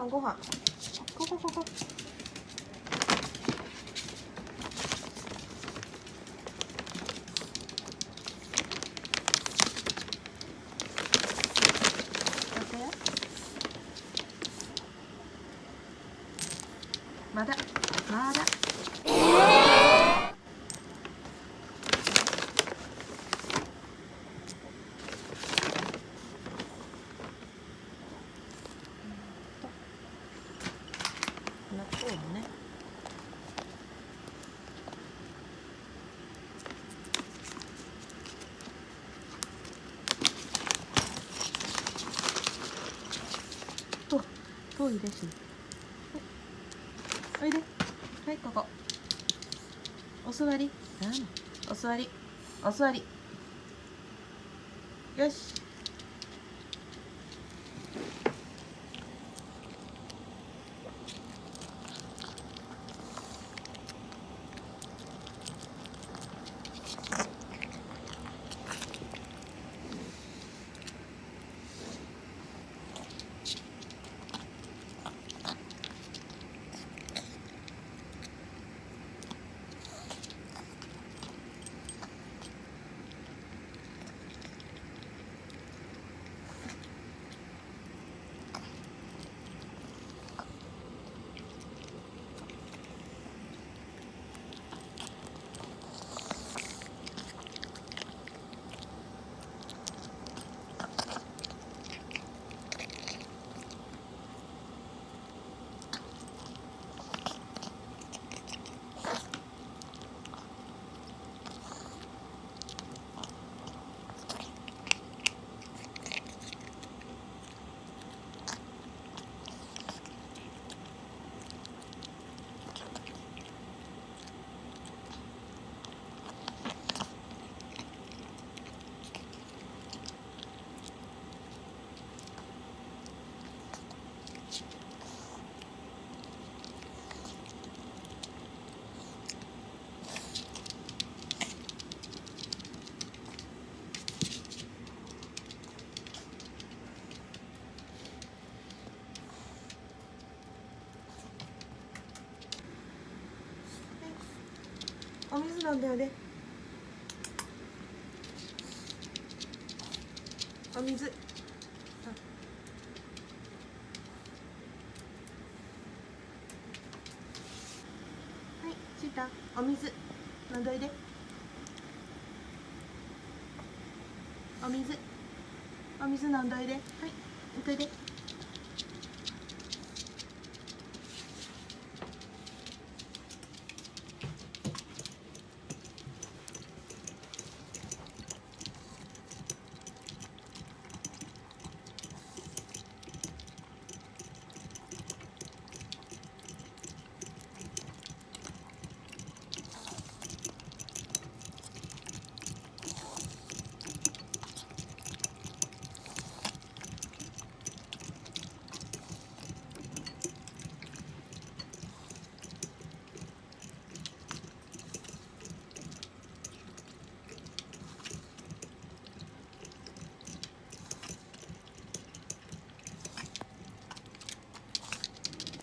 飯ご飯。ここここ。まだまだ。納豆もね。遠いです。おいで。はい、ここ。お座り。お座り。お座り。よし。お水飲んでよね。お水。はい、シータ、お水飲んどいで。お水。お水飲んどいで。はい、行っといで。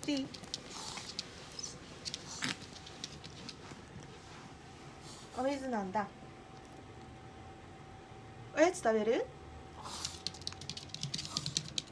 いい？お水飲んだ。おやつ食べる？